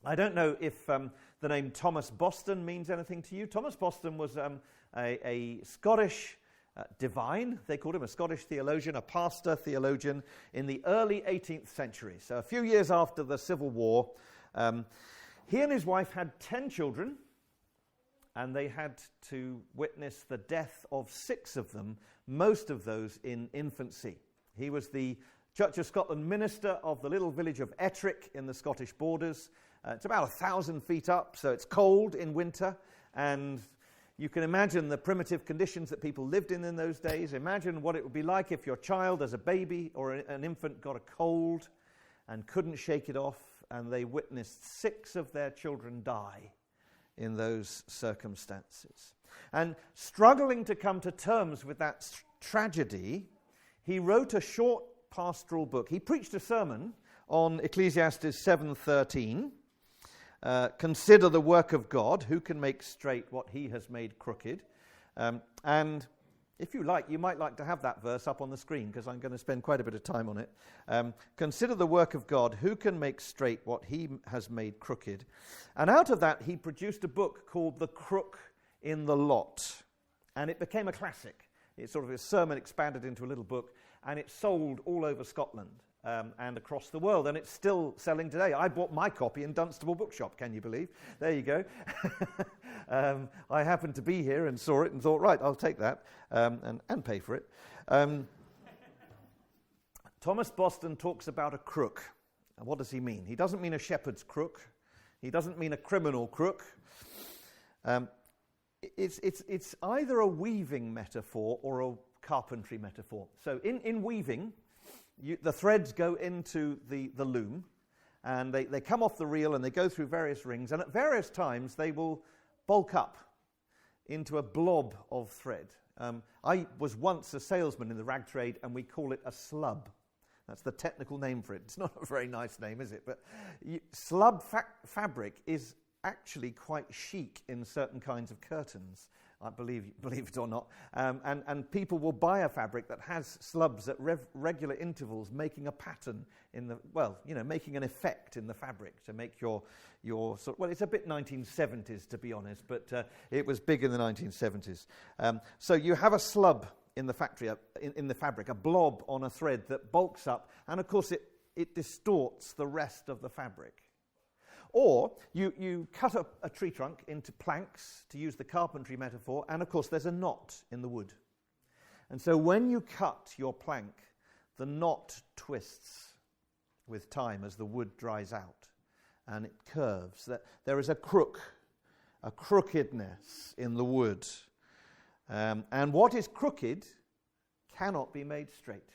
I don't know if the name Thomas Boston means anything to you. Thomas Boston was a Scottish divine. They called him a Scottish theologian, a pastor theologian in the early 18th century. So a few years after the Civil War, he and his wife had 10 children, and they had to witness the death of 6 of them, most of those in infancy. He was the Church of Scotland minister of the little village of Ettrick in the Scottish borders. It's about 1,000 feet up, so it's cold in winter, and you can imagine the primitive conditions that people lived in those days. Imagine what it would be like if your child as a baby or an infant got a cold and couldn't shake it off, and they witnessed 6 of their children die in those circumstances. And struggling to come to terms with that tragedy, he wrote a short pastoral book. He preached a sermon on Ecclesiastes 7:13. Consider the work of God, who can make straight what he has made crooked. And if you like, you might like to have that verse up on the screen, because I'm going to spend quite a bit of time on it. Consider the work of God, who can make straight what he has made crooked. And out of that, he produced a book called The Crook in the Lot. And it became a classic. It's sort of a sermon expanded into a little book, and it sold all over Scotland and across the world, and it's still selling today. I bought my copy in Dunstable Bookshop, can you believe? There you go. I happened to be here and saw it and thought, right, I'll take that and pay for it. Thomas Boston talks about a crook. And what does he mean? He doesn't mean a shepherd's crook. He doesn't mean a criminal crook. It's either a weaving metaphor or a carpentry metaphor. So in weaving, the threads go into the loom, and they come off the reel and they go through various rings, and at various times they will bulk up into a blob of thread. I was once a salesman in the rag trade, and we call it a slub. That's the technical name for it. It's not a very nice name, is it? But slub fabric is actually quite chic in certain kinds of curtains, I believe it or not. And people will buy a fabric that has slubs at regular intervals, making a pattern making an effect in the fabric to make your it's a bit 1970s, to be honest, but it was big in the 1970s. So you have a slub in the factory, in the fabric, a blob on a thread that bulks up, and of course it distorts the rest of the fabric. Or you cut a tree trunk into planks, to use the carpentry metaphor, and of course there's a knot in the wood. And so when you cut your plank, the knot twists with time as the wood dries out, and it curves. That there is a crookedness in the wood. And what is crooked cannot be made straight.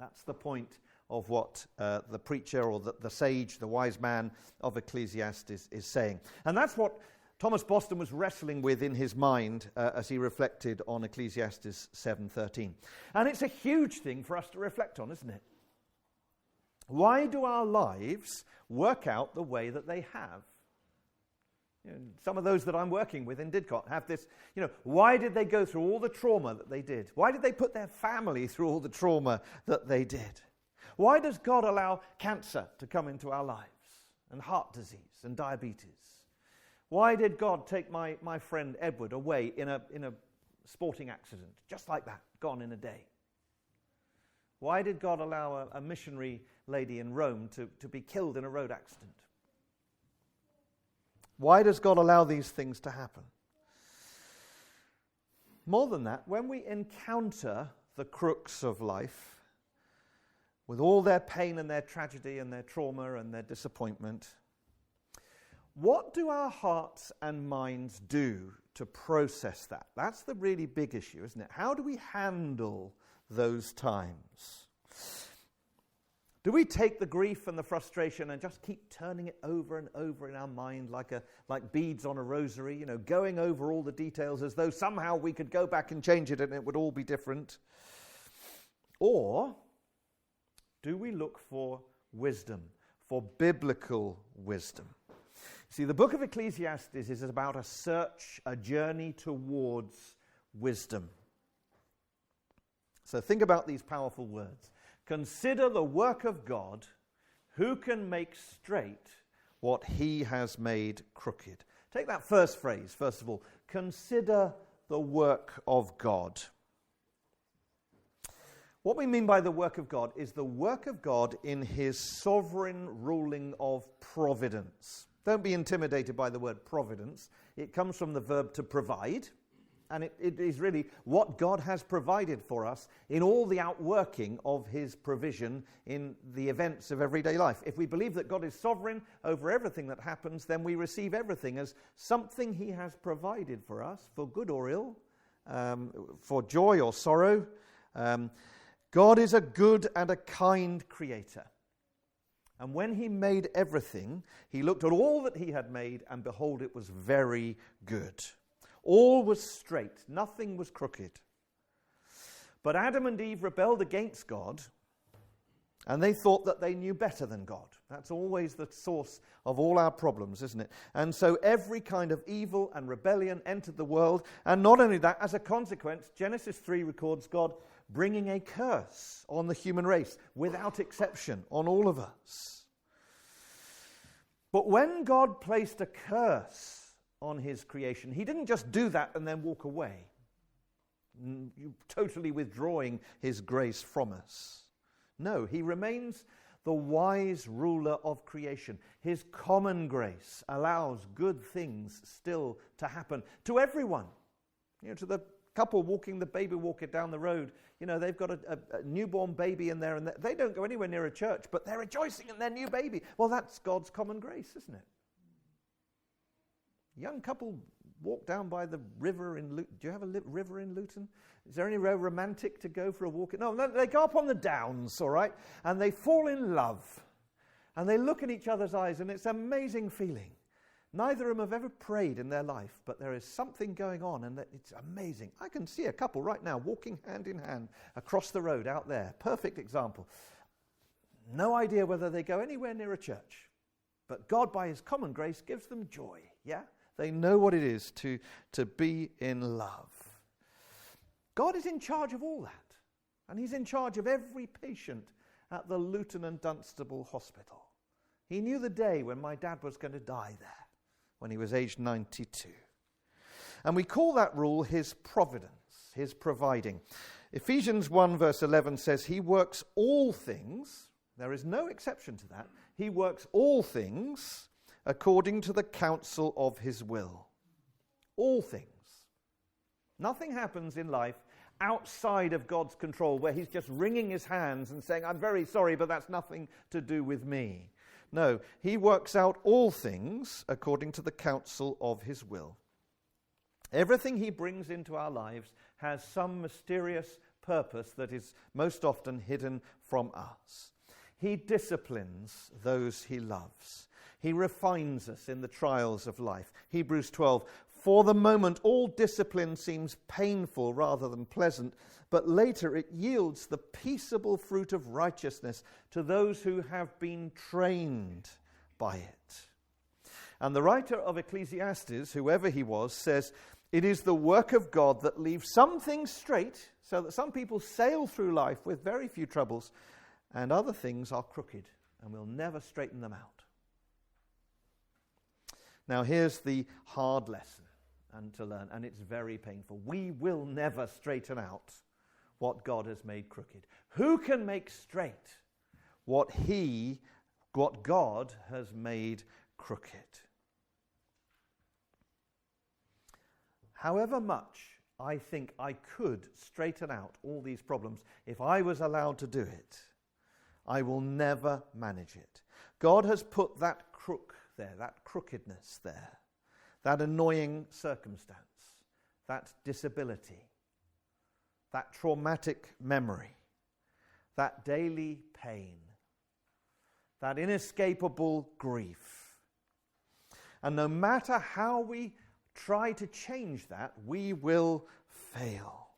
That's the point of what the preacher or the sage, the wise man of Ecclesiastes is saying. And that's what Thomas Boston was wrestling with in his mind as he reflected on Ecclesiastes 7:13. And it's a huge thing for us to reflect on, isn't it? Why do our lives work out the way that they have? Some of those that I'm working with in Didcot have this, why did they go through all the trauma that they did? Why did they put their family through all the trauma that they did? Why does God allow cancer to come into our lives, and heart disease and diabetes? Why did God take my friend Edward away in a sporting accident, just like that, gone in a day? Why did God allow a missionary lady in Rome to be killed in a road accident? Why does God allow these things to happen? More than that, when we encounter the crooks of life, with all their pain and their tragedy and their trauma and their disappointment, what do our hearts and minds do to process that? That's the really big issue, isn't it? How do we handle those times? Do we take the grief and the frustration and just keep turning it over and over in our mind like beads on a rosary, going over all the details as though somehow we could go back and change it and it would all be different? Or do we look for wisdom, for biblical wisdom? See, the book of Ecclesiastes is about a search, a journey towards wisdom. So think about these powerful words. Consider the work of God, who can make straight what he has made crooked. Take that first phrase, first of all. Consider the work of God. What we mean by the work of God is the work of God in his sovereign ruling of providence. Don't be intimidated by the word providence. It comes from the verb to provide, and it is really what God has provided for us in all the outworking of his provision in the events of everyday life. If we believe that God is sovereign over everything that happens, then we receive everything as something he has provided for us, for good or ill, for joy or sorrow. God is a good and a kind creator. And when he made everything, he looked at all that he had made, and behold, it was very good. All was straight, nothing was crooked. But Adam and Eve rebelled against God, and they thought that they knew better than God. That's always the source of all our problems, isn't it? And so every kind of evil and rebellion entered the world. And not only that, as a consequence, Genesis 3 records God bringing a curse on the human race, without exception, on all of us. But when God placed a curse on his creation, he didn't just do that and then walk away, totally withdrawing his grace from us. No, he remains the wise ruler of creation. His common grace allows good things still to happen to everyone. To the couple walking the baby walker down the road, they've got a newborn baby in there, and they don't go anywhere near a church, but they're rejoicing in their new baby. Well, that's God's common grace, isn't it? Young couple walk down by the river in Luton. Do you have a river in Luton? Is there anywhere romantic to go for a walk? No, they go up on the downs, all right, and they fall in love. And they look in each other's eyes, and it's an amazing feeling. Neither of them have ever prayed in their life, but there is something going on, and it's amazing. I can see a couple right now walking hand in hand across the road out there. Perfect example. No idea whether they go anywhere near a church, but God, by his common grace, gives them joy, yeah? They know what it is to be in love. God is in charge of all that, and he's in charge of every patient at the Luton and Dunstable Hospital. He knew the day when my dad was going to die there, when he was aged 92. And we call that rule his providence, his providing. Ephesians 1 verse 11 says he works all things, there is no exception to that, he works all things according to the counsel of his will. All things. Nothing happens in life outside of God's control where he's just wringing his hands and saying, I'm very sorry, but that's nothing to do with me. No, he works out all things according to the counsel of his will. Everything he brings into our lives has some mysterious purpose that is most often hidden from us. He disciplines those he loves. He refines us in the trials of life. Hebrews 12, for the moment all discipline seems painful rather than pleasant, but later it yields the peaceable fruit of righteousness to those who have been trained by it. And the writer of Ecclesiastes, whoever he was, says, it is the work of God that leaves some things straight, so that some people sail through life with very few troubles, and other things are crooked, and we'll never straighten them out. Now here's the hard lesson and to learn, and it's very painful. We will never straighten out what God has made crooked. Who can make straight what God has made crooked? However much I think I could straighten out all these problems, if I was allowed to do it, I will never manage it. God has put that crook there, that crookedness there, that annoying circumstance, that disability, that traumatic memory, that daily pain, that inescapable grief. And no matter how we try to change that, we will fail.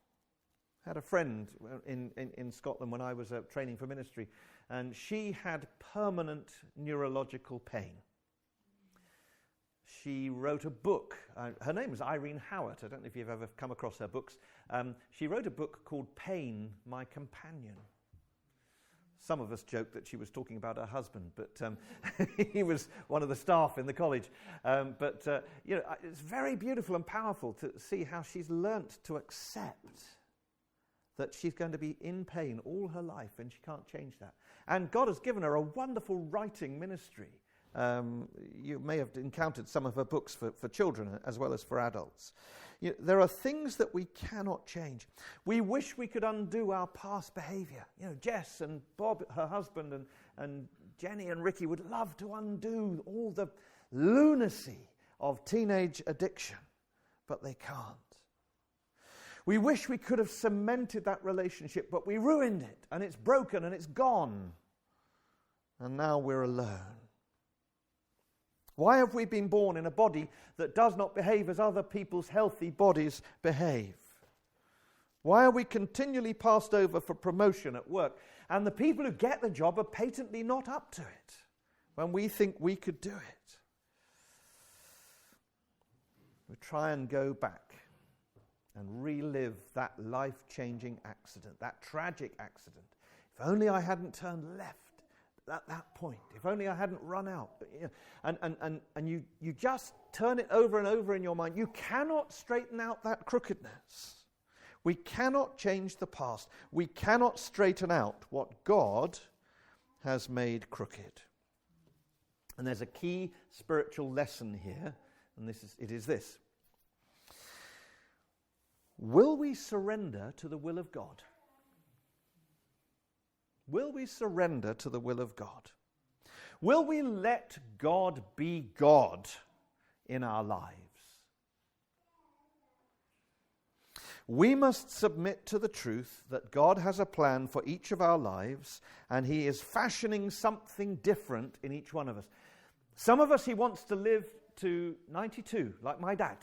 I had a friend in Scotland when I was training for ministry, and she had permanent neurological pain. She wrote a book. Her name was Irene Howard. I don't know if you've ever come across her books. She wrote a book called Pain, My Companion. Some of us joked that she was talking about her husband, but he was one of the staff in the college. It's very beautiful and powerful to see how she's learnt to accept that she's going to be in pain all her life and she can't change that. And God has given her a wonderful writing ministry. You may have encountered some of her books for children as well as for adults. There are things that we cannot change. We wish we could undo our past behavior. Jess and Bob, her husband, and Jenny and Ricky would love to undo all the lunacy of teenage addiction, but they can't. We wish we could have cemented that relationship, but we ruined it, and it's broken, and it's gone. And now we're alone. Why have we been born in a body that does not behave as other people's healthy bodies behave? Why are we continually passed over for promotion at work, and the people who get the job are patently not up to it when we think we could do it? We try and go back and relive that life-changing accident, that tragic accident. If only I hadn't turned left at that point. If only I hadn't run out. And you just turn it over and over in your mind. You cannot straighten out that crookedness. We cannot change the past. We cannot straighten out what God has made crooked. And there's a key spiritual lesson here, and it is this. Will we surrender to the will of God? Will we surrender to the will of God? Will we let God be God in our lives? We must submit to the truth that God has a plan for each of our lives, and He is fashioning something different in each one of us. Some of us He wants to live to 92, like my dad.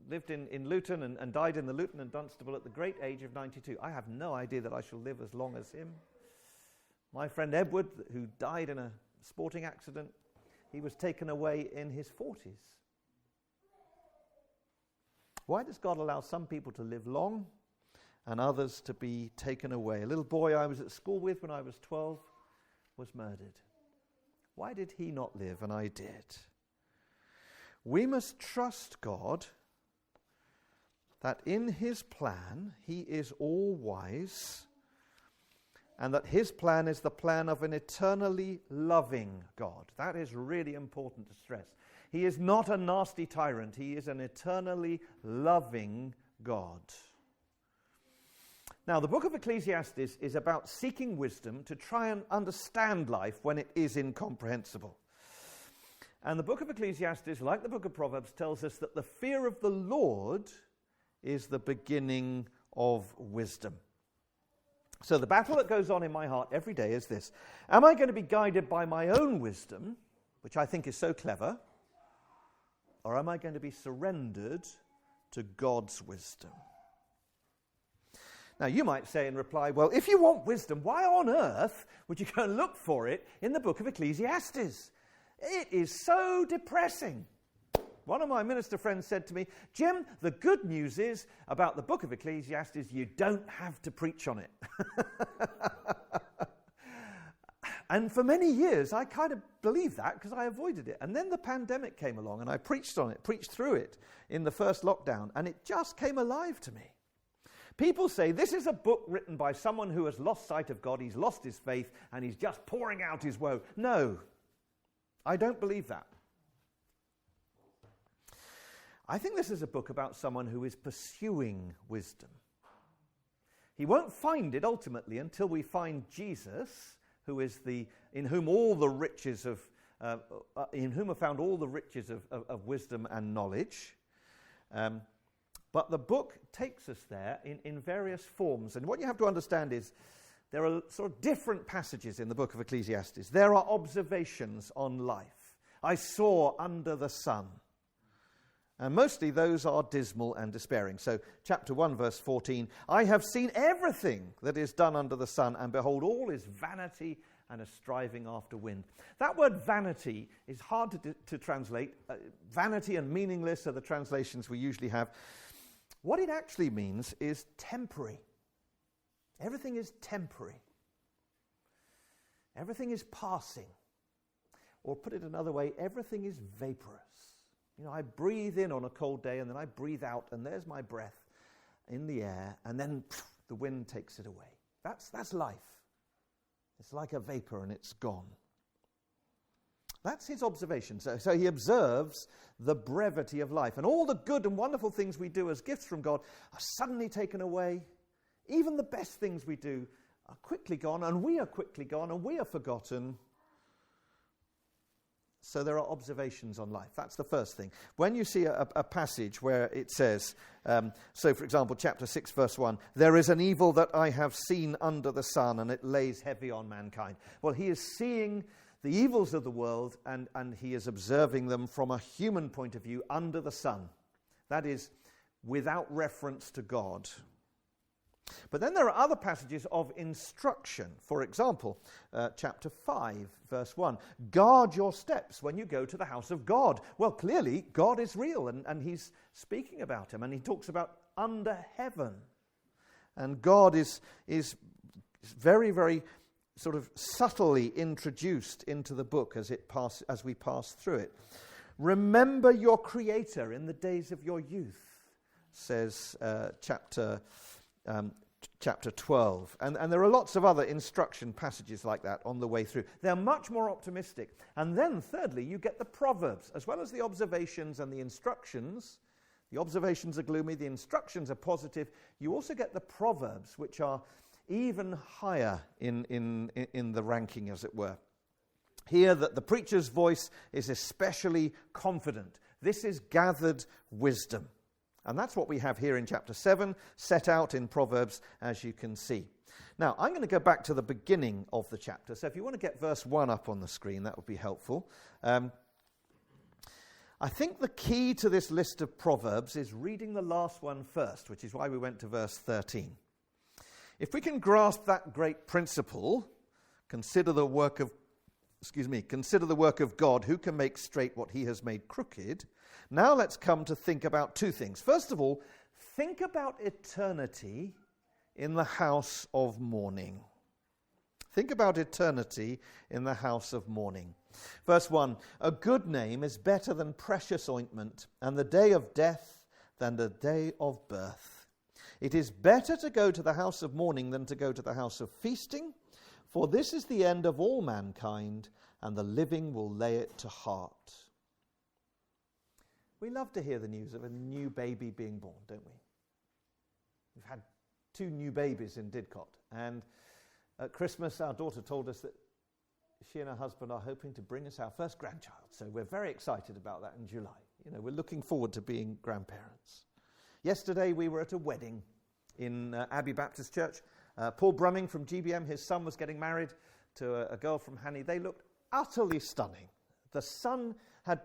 Lived in Luton and died in the Luton and Dunstable at the great age of 92. I have no idea that I shall live as long as him. My friend Edward, who died in a sporting accident, he was taken away in his 40s. Why does God allow some people to live long and others to be taken away? A little boy I was at school with when I was 12 was murdered. Why did he not live and I did? We must trust God that in His plan, He is all-wise, and that His plan is the plan of an eternally loving God. That is really important to stress. He is not a nasty tyrant. He is an eternally loving God. Now, the book of Ecclesiastes is about seeking wisdom to try and understand life when it is incomprehensible. And the book of Ecclesiastes, like the book of Proverbs, tells us that the fear of the Lord is the beginning of wisdom. So the battle that goes on in my heart every day is this. Am I going to be guided by my own wisdom, which I think is so clever, or am I going to be surrendered to God's wisdom? Now you might say in reply, well, if you want wisdom, why on earth would you go and look for it in the book of Ecclesiastes? It is so depressing. One of my minister friends said to me, Jim, the good news is about the book of Ecclesiastes, you don't have to preach on it. And for many years, I kind of believed that because I avoided it. And then the pandemic came along and I preached on it, preached through it in the first lockdown, and it just came alive to me. People say this is a book written by someone who has lost sight of God, he's lost his faith, and he's just pouring out his woe. No, I don't believe that. I think this is a book about someone who is pursuing wisdom. He won't find it ultimately until we find Jesus, who is in whom all the riches of, in whom are found all the riches of wisdom and knowledge. But the book takes us there in various forms. And what you have to understand is there are sort of different passages in the book of Ecclesiastes. There are observations on life. I saw under the sun. And mostly those are dismal and despairing. So chapter 1, verse 14, I have seen everything that is done under the sun, and behold, all is vanity and a striving after wind. That word vanity is hard to translate. Vanity and meaningless are the translations we usually have. What it actually means is temporary. Everything is temporary. Everything is passing. Or put it another way, everything is vaporous. I breathe in on a cold day and then I breathe out and there's my breath in the air and then the wind takes it away. That's life. It's like a vapor and it's gone. That's his observation. So he observes the brevity of life. And all the good and wonderful things we do as gifts from God are suddenly taken away. Even the best things we do are quickly gone, and we are quickly gone, and we are forgotten. So there are observations on life. That's the first thing. When you see a passage where it says, so for example, chapter 6, verse 1, there is an evil that I have seen under the sun, and it lays heavy on mankind. Well, he is seeing the evils of the world, and he is observing them from a human point of view under the sun. That is, without reference to God. But then there are other passages of instruction. For example, chapter 5, verse 1. Guard your steps when you go to the house of God. Well, clearly, God is real, and he's speaking about him. And he talks about under heaven. And God is very, very sort of subtly introduced into the book as we pass through it. Remember your Creator in the days of your youth, says chapter 12. And there are lots of other instruction passages like that on the way through. They're much more optimistic. And then thirdly, you get the Proverbs, as well as the observations and the instructions. The observations are gloomy, the instructions are positive. You also get the Proverbs, which are even higher in the ranking, as it were. Here that the preacher's voice is especially confident. This is gathered wisdom. And that's what we have here in chapter 7, set out in Proverbs, as you can see. Now, I'm going to go back to the beginning of the chapter. So if you want to get verse 1 up on the screen, that would be helpful. I think the key to this list of Proverbs is reading the last one first, which is why we went to verse 13. If we can grasp that great principle, consider the work of God, who can make straight what he has made crooked. Now let's come to think about two things. First of all, think about eternity in the house of mourning. Think about eternity in the house of mourning. Verse 1, a good name is better than precious ointment, and the day of death than the day of birth. It is better to go to the house of mourning than to go to the house of feasting, for this is the end of all mankind, and the living will lay it to heart. We love to hear the news of a new baby being born, don't we? We've had 2 new babies in Didcot, and at Christmas our daughter told us that she and her husband are hoping to bring us our first grandchild, so we're very excited about that in July. We're looking forward to being grandparents. Yesterday we were at a wedding in Abbey Baptist Church. Paul Brumming from GBM, his son was getting married to a girl from Hanny. They looked utterly stunning. The sun had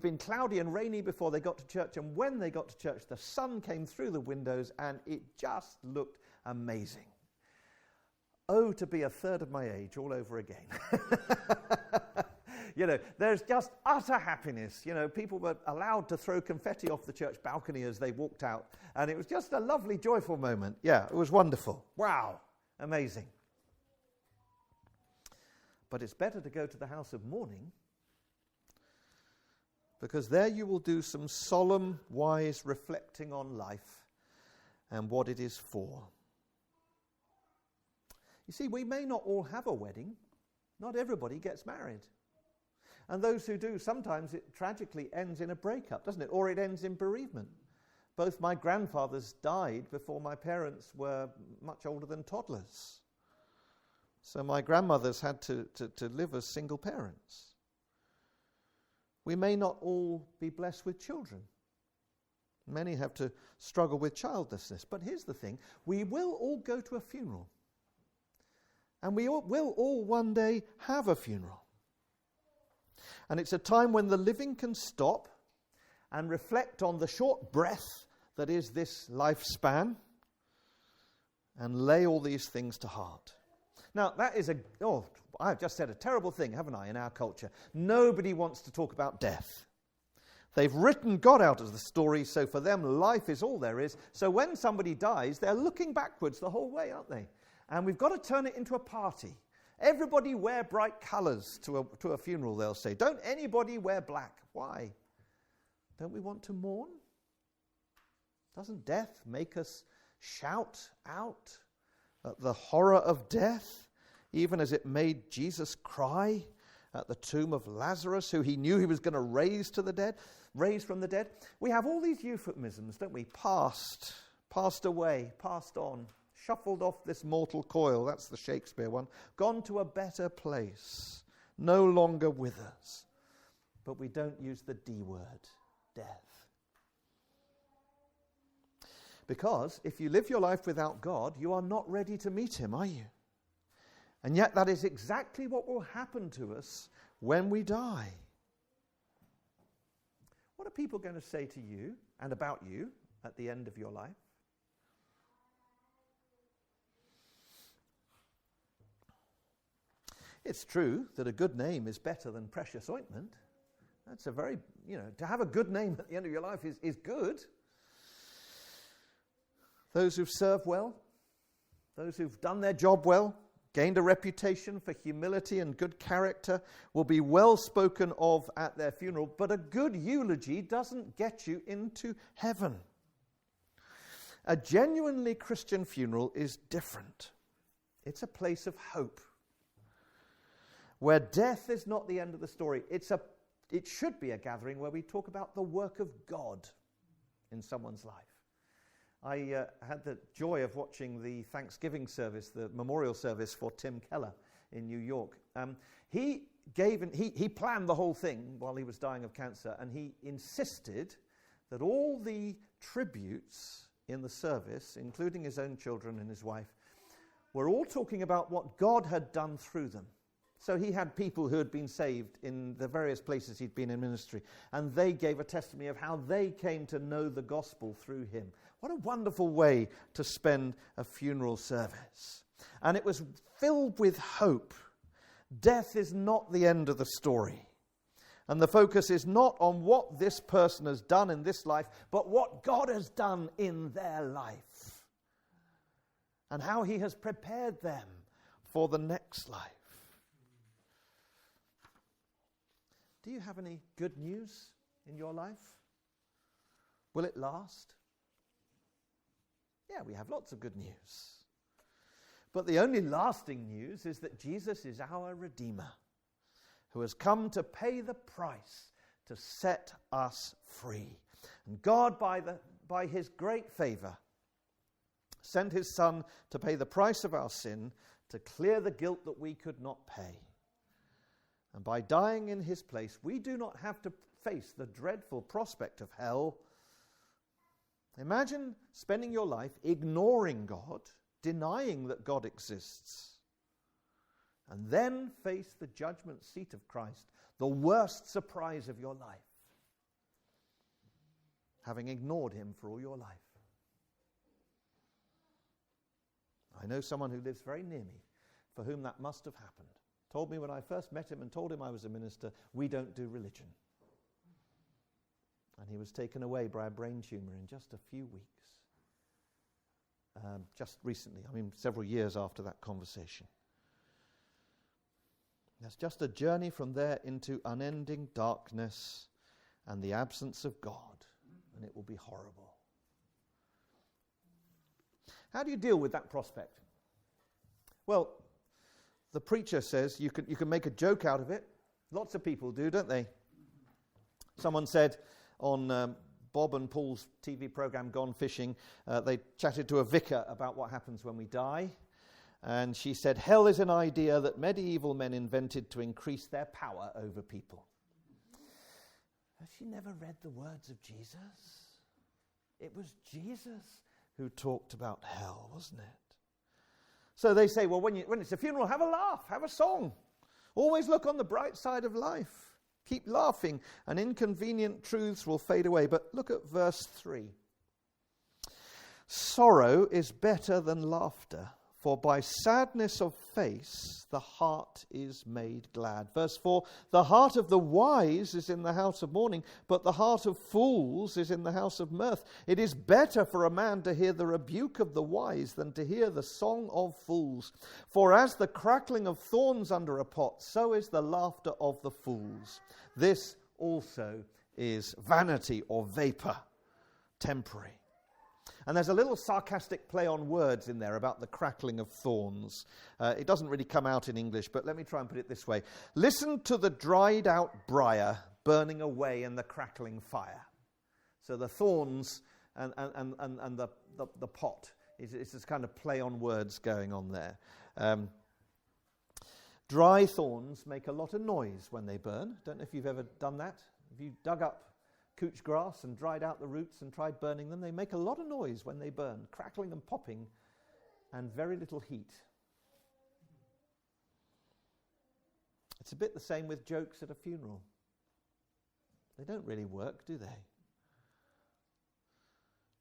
been cloudy and rainy before they got to church, and when they got to church, the sun came through the windows, and it just looked amazing. Oh, to be a third of my age all over again. There's just utter happiness. People were allowed to throw confetti off the church balcony as they walked out, and it was just a lovely, joyful moment. Yeah, it was wonderful. Wow, amazing. But it's better to go to the house of mourning, because there you will do some solemn, wise reflecting on life and what it is for. You see, we may not all have a wedding. Not everybody gets married. And those who do, sometimes it tragically ends in a breakup, doesn't it? Or it ends in bereavement. Both my grandfathers died before my parents were much older than toddlers. So my grandmothers had to live as single parents. We may not all be blessed with children. Many have to struggle with childlessness. But here's the thing. We will all go to a funeral. And we will all one day have a funeral. And it's a time when the living can stop and reflect on the short breath that is this lifespan and lay all these things to heart. Now, that is I've just said a terrible thing, haven't I, in our culture. Nobody wants to talk about death. They've written God out of the story, so for them, life is all there is. So when somebody dies, they're looking backwards the whole way, aren't they? And we've got to turn it into a party. everybody wear bright colours to a funeral, they'll say. Don't anybody wear black. Why? Don't we want to mourn? Doesn't death make us shout out at the horror of death, even as it made Jesus cry at the tomb of Lazarus, who he knew he was going to raise from the dead? We have all these euphemisms, don't we? Passed away, passed on, shuffled off this mortal coil. That's the Shakespeare one. Gone to a better place, no longer with us. But we don't use the D word, death. Because if you live your life without God, you are not ready to meet him, are you? And yet that is exactly what will happen to us when we die. What are people going to say to you and about you at the end of your life? It's true that a good name is better than precious ointment. That's a very, to have a good name at the end of your life is good. Those who've served well, those who've done their job well, gained a reputation for humility and good character, will be well spoken of at their funeral. But a good eulogy doesn't get you into heaven. A genuinely Christian funeral is different. It's a place of hope, where death is not the end of the story. It should be a gathering where we talk about the work of God in someone's life. I had the joy of watching the Thanksgiving service, the memorial service for Tim Keller in New York. He planned the whole thing while he was dying of cancer, and he insisted that all the tributes in the service, including his own children and his wife, were all talking about what God had done through them. So he had people who had been saved in the various places he'd been in ministry, and they gave a testimony of how they came to know the gospel through him. What a wonderful way to spend a funeral service. And it was filled with hope. Death is not the end of the story. And the focus is not on what this person has done in this life, but what God has done in their life. And how he has prepared them for the next life. Do you have any good news in your life? Will it last? Yeah, we have lots of good news. But the only lasting news is that Jesus is our Redeemer, who has come to pay the price to set us free. And God, by his great favor, sent his Son to pay the price of our sin, to clear the guilt that we could not pay. And by dying in his place, we do not have to face the dreadful prospect of hell. Imagine spending your life ignoring God, denying that God exists, and then face the judgment seat of Christ, the worst surprise of your life, having ignored him for all your life. I know someone who lives very near me for whom that must have happened. Told me when I first met him and told him I was a minister, we don't do religion. And he was taken away by a brain tumour in just a few weeks. Just recently, several years after that conversation. There's just a journey from there into unending darkness and the absence of God, and it will be horrible. How do you deal with that prospect? Well, the preacher says you can make a joke out of it. Lots of people do, don't they? Someone said on Bob and Paul's TV program Gone Fishing, they chatted to a vicar about what happens when we die. And she said, hell is an idea that medieval men invented to increase their power over people. Has she never read the words of Jesus? It was Jesus who talked about hell, wasn't it? So they say, well, when it's a funeral, have a laugh, have a song. Always look on the bright side of life. Keep laughing, and inconvenient truths will fade away. But look at verse 3. Sorrow is better than laughter, For by sadness of face the heart is made glad. Verse 4, the heart of the wise is in the house of mourning, but the heart of fools is in the house of mirth. It is better for a man to hear the rebuke of the wise than to hear the song of fools. For as the crackling of thorns under a pot, so is the laughter of the fools. This also is vanity or vapor, temporary. And there's a little sarcastic play on words in there about the crackling of thorns. It doesn't really come out in English, but let me try and put it this way. Listen to the dried out briar burning away in the crackling fire. So the thorns and the pot. It's this kind of play on words going on there. Dry thorns make a lot of noise when they burn. Don't know if you've ever done that. Have you dug up couch grass and dried out the roots and tried burning them? They make a lot of noise when they burn, crackling and popping, and very little heat. It's a bit the same with jokes at a funeral. They don't really work, do they?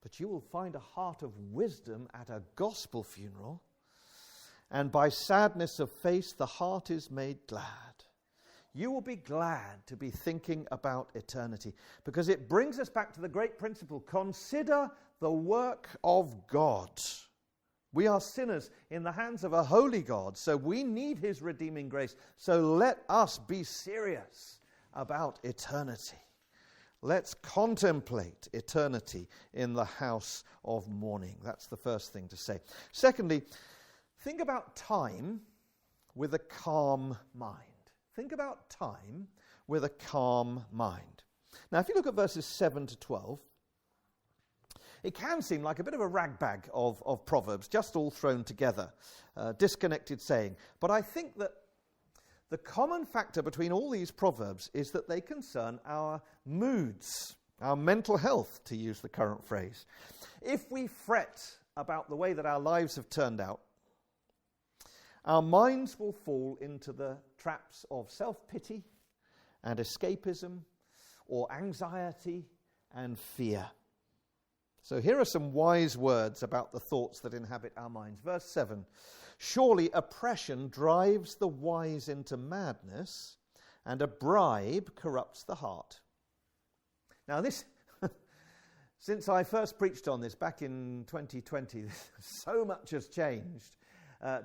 But you will find a heart of wisdom at a gospel funeral, and by sadness of face the heart is made glad. You will be glad to be thinking about eternity, because it brings us back to the great principle: consider the work of God. We are sinners in the hands of a holy God, so we need his redeeming grace. So let us be serious about eternity. Let's contemplate eternity in the house of mourning. That's the first thing to say. Secondly, think about time with a calm mind. Think about time with a calm mind. Now, if you look at verses 7 to 12, it can seem like a bit of a ragbag of Proverbs, just all thrown together, disconnected saying. But I think that the common factor between all these Proverbs is that they concern our moods, our mental health, to use the current phrase. If we fret about the way that our lives have turned out, our minds will fall into the traps of self-pity and escapism, or anxiety and fear. So here are some wise words about the thoughts that inhabit our minds. Verse 7, surely oppression drives the wise into madness, and a bribe corrupts the heart. Now this, since I first preached on this back in 2020, so much has changed.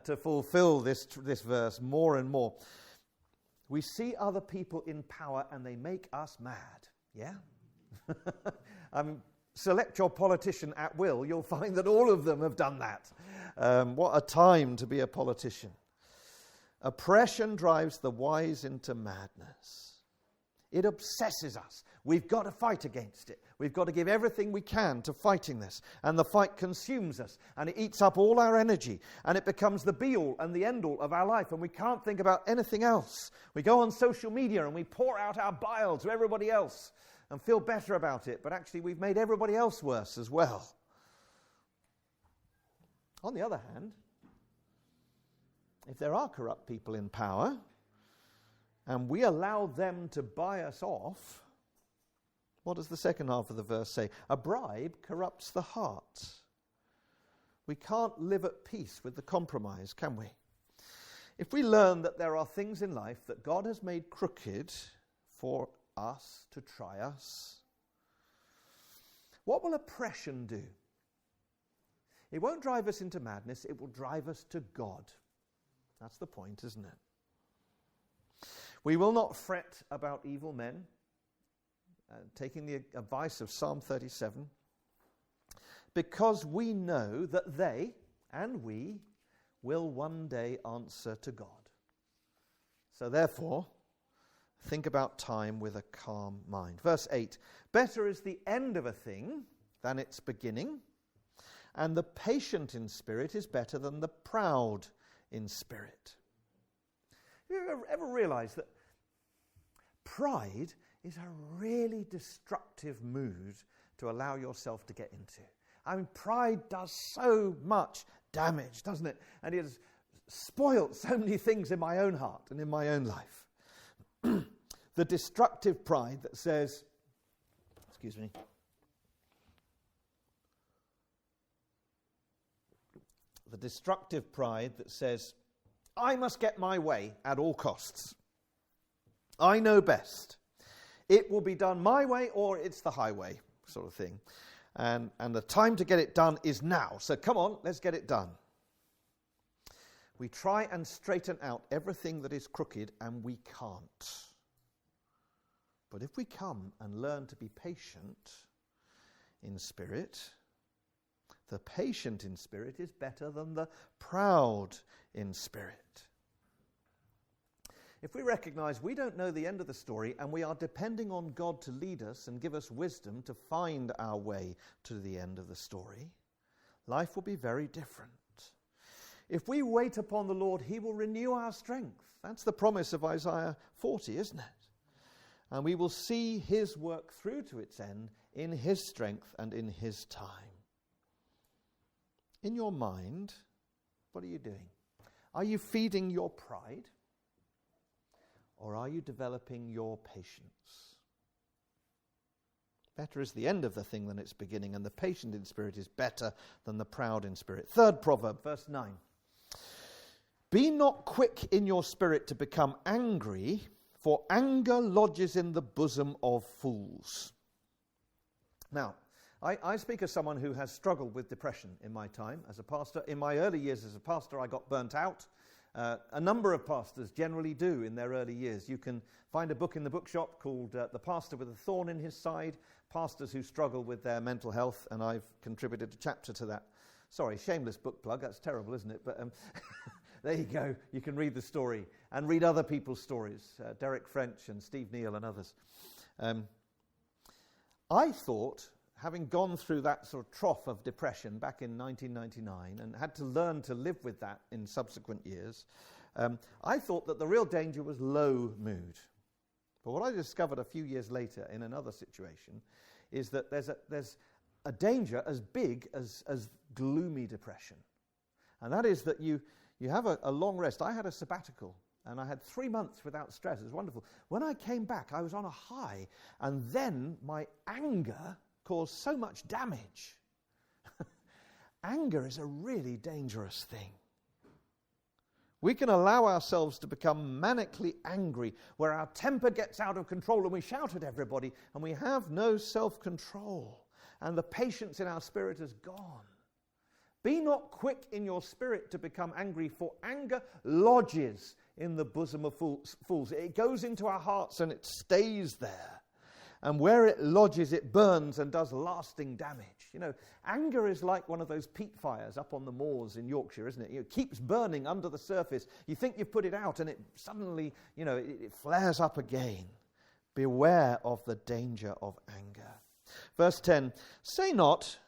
To fulfill this verse more and more. We see other people in power and they make us mad. Yeah? Select your politician at will. You'll find that all of them have done that. What a time to be a politician. Oppression drives the wise into madness. It obsesses us. We've got to fight against it. We've got to give everything we can to fighting this. And the fight consumes us, and it eats up all our energy, and it becomes the be-all and the end-all of our life, and we can't think about anything else. We go on social media and we pour out our bile to everybody else and feel better about it, but actually we've made everybody else worse as well. On the other hand, if there are corrupt people in power, and we allow them to buy us off, what does the second half of the verse say? A bribe corrupts the heart. We can't live at peace with the compromise, can we? If we learn that there are things in life that God has made crooked for us to try us, what will oppression do? It won't drive us into madness, it will drive us to God. That's the point, isn't it? We will not fret about evil men, taking the advice of Psalm 37, because we know that they and we will one day answer to God. So therefore, think about time with a calm mind. Verse 8, better is the end of a thing than its beginning, and the patient in spirit is better than the proud in spirit. Have you ever realized that pride is a really destructive mood to allow yourself to get into? I mean, pride does so much damage, doesn't it? And it has spoilt so many things in my own heart and in my own life. The destructive pride that says, excuse me, the destructive pride that says, I must get my way at all costs. I know best. It will be done my way or it's the highway sort of thing. And the time to get it done is now. So come on, let's get it done. We try and straighten out everything that is crooked, and we can't. But if we come and learn to be patient in spirit, the patient in spirit is better than the proud in spirit. If we recognize we don't know the end of the story and we are depending on God to lead us and give us wisdom to find our way to the end of the story, life will be very different. If we wait upon the Lord, he will renew our strength. That's the promise of Isaiah 40, isn't it? And we will see his work through to its end in his strength and in his time. In your mind, what are you doing? Are you feeding your pride? Or are you developing your patience? Better is the end of the thing than its beginning, and the patient in spirit is better than the proud in spirit. Third proverb, verse 9. Be not quick in your spirit to become angry, for anger lodges in the bosom of fools. Now, I speak as someone who has struggled with depression in my time as a pastor. In my early years as a pastor, I got burnt out. A number of pastors generally do in their early years. You can find a book in the bookshop called The Pastor with a Thorn in His Side, Pastors Who Struggle with Their Mental Health, and I've contributed a chapter to that. Sorry, shameless book plug, that's terrible, isn't it? But there you go, you can read the story and read other people's stories, Derek French and Steve Neal and others. I thought, having gone through that sort of trough of depression back in 1999 and had to learn to live with that in subsequent years, I thought that the real danger was low mood. But what I discovered a few years later in another situation is that there's a danger as big as gloomy depression. And that is that you have a long rest. I had a sabbatical and I had 3 months without stress. It was wonderful. When I came back, I was on a high, and then my anger caused so much damage. Anger is a really dangerous thing. We can allow ourselves to become manically angry, where our temper gets out of control and we shout at everybody and we have no self-control, and the patience in our spirit is gone. Be not quick in your spirit to become angry, for anger lodges in the bosom of fools. It goes into our hearts and it stays there. And where it lodges, it burns and does lasting damage. You know, anger is like one of those peat fires up on the moors in Yorkshire, isn't it? It keeps burning under the surface. You think you've put it out and it suddenly, it flares up again. Beware of the danger of anger. Verse 10, say not,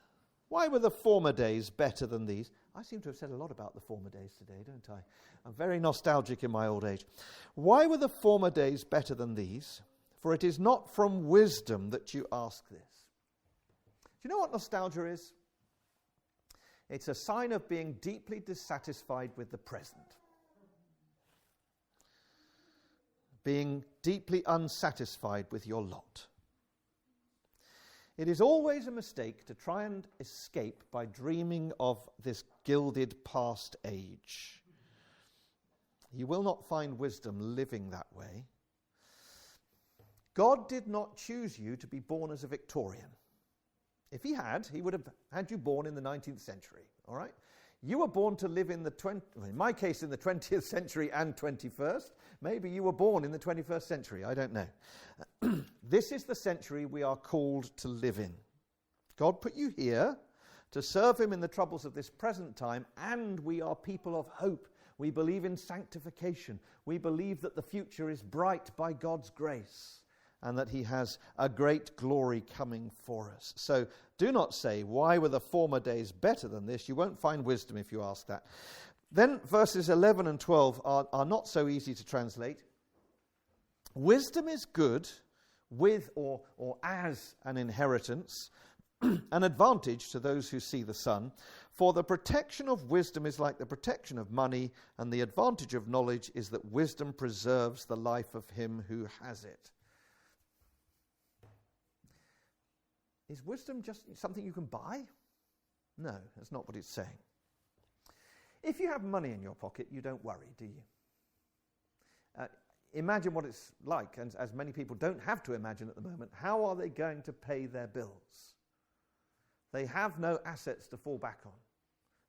why were the former days better than these? I seem to have said a lot about the former days today, don't I? I'm very nostalgic in my old age. Why were the former days better than these? For it is not from wisdom that you ask this. Do you know what nostalgia is? It's a sign of being deeply dissatisfied with the present. Being deeply unsatisfied with your lot. It is always a mistake to try and escape by dreaming of this gilded past age. You will not find wisdom living that way. God did not choose you to be born as a Victorian. If he had, he would have had you born in the 19th century, all right? You were born to live in in my case, in the 20th century and 21st. Maybe you were born in the 21st century, I don't know. This is the century we are called to live in. God put you here to serve him in the troubles of this present time, and we are people of hope. We believe in sanctification. We believe that the future is bright by God's grace, and that he has a great glory coming for us. So do not say, why were the former days better than this? You won't find wisdom if you ask that. Then verses 11 and 12 are not so easy to translate. Wisdom is good with or as an inheritance, an advantage to those who see the sun. For the protection of wisdom is like the protection of money, and the advantage of knowledge is that wisdom preserves the life of him who has it. Is wisdom just something you can buy? No, that's not what it's saying. If you have money in your pocket, you don't worry, do you? Imagine what it's like, and as many people don't have to imagine at the moment, how are they going to pay their bills? They have no assets to fall back on.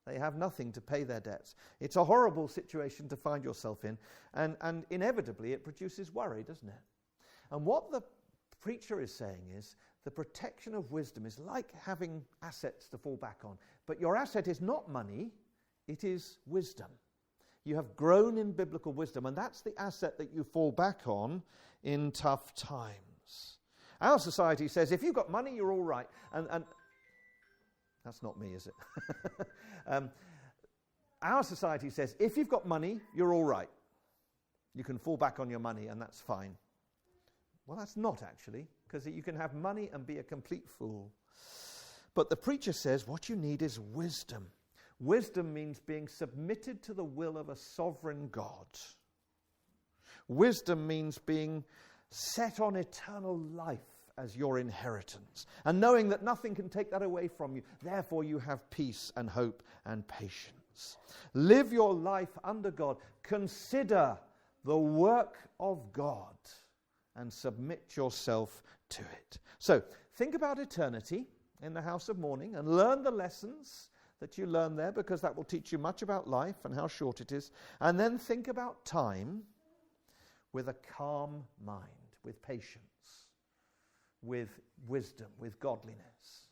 They have nothing to pay their debts. It's a horrible situation to find yourself in, and inevitably it produces worry, doesn't it? And what the preacher is saying is, the protection of wisdom is like having assets to fall back on. But your asset is not money, it is wisdom. You have grown in biblical wisdom, and that's the asset that you fall back on in tough times. Our society says, if you've got money, you're all right. And that's not me, is it? Our society says, if you've got money, you're all right. You can fall back on your money, and that's fine. Well, that's not actually, because you can have money and be a complete fool. But the preacher says, what you need is wisdom. Wisdom means being submitted to the will of a sovereign God. Wisdom means being set on eternal life as your inheritance, and knowing that nothing can take that away from you. Therefore, you have peace and hope and patience. Live your life under God. Consider the work of God and submit yourself to it. So, think about eternity in the house of mourning and learn the lessons that you learn there, because that will teach you much about life and how short it is. And then think about time with a calm mind, with patience, with wisdom, with godliness,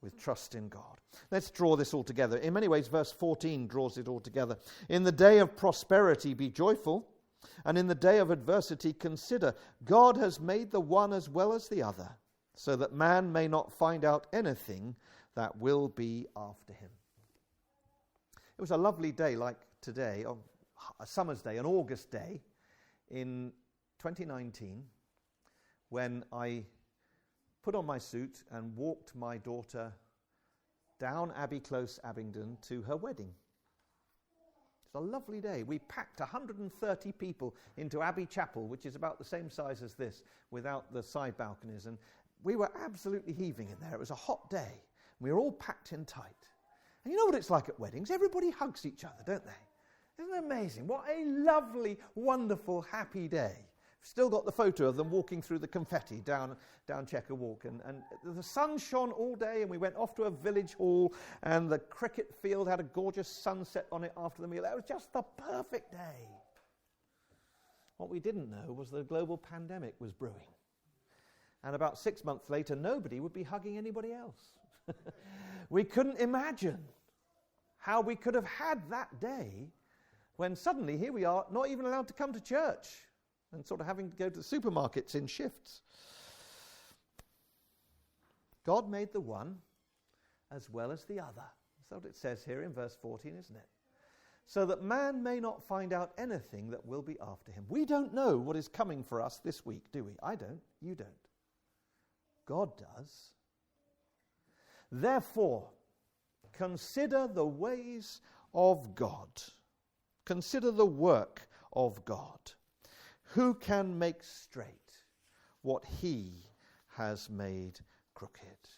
with trust in God. Let's draw this all together. In many ways, verse 14 draws it all together. In the day of prosperity, be joyful, and in the day of adversity, consider God has made the one as well as the other, so that man may not find out anything that will be after him. It was a lovely day like today, a summer's day, an August day in 2019, when I put on my suit and walked my daughter down Abbey Close, Abingdon, to her wedding. It's a lovely day. We packed 130 people into Abbey Chapel, which is about the same size as this, without the side balconies, and we were absolutely heaving in there. It was a hot day. We were all packed in tight. And you know what it's like at weddings? Everybody hugs each other, don't they? Isn't it amazing? What a lovely, wonderful, happy day. Still got the photo of them walking through the confetti down Chequer Walk. And the sun shone all day, and we went off to a village hall, and the cricket field had a gorgeous sunset on it after the meal. It was just the perfect day. What we didn't know was the global pandemic was brewing. And about 6 months later, nobody would be hugging anybody else. We couldn't imagine how we could have had that day when suddenly here we are, not even allowed to come to church and sort of having to go to the supermarkets in shifts. God made the one as well as the other. That's what it says here in verse 14, isn't it? So that man may not find out anything that will be after him. We don't know what is coming for us this week, do we? I don't. You don't. God does. Therefore, consider the ways of God. Consider the work of God. Who can make straight what he has made crooked?